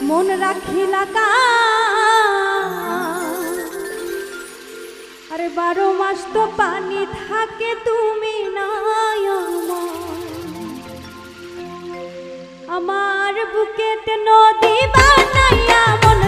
মন রাখিলা কা আরে 12 মাস তো পানি থাকে তুমি নাই আমার বুকেতে নদী বানাইয়া মন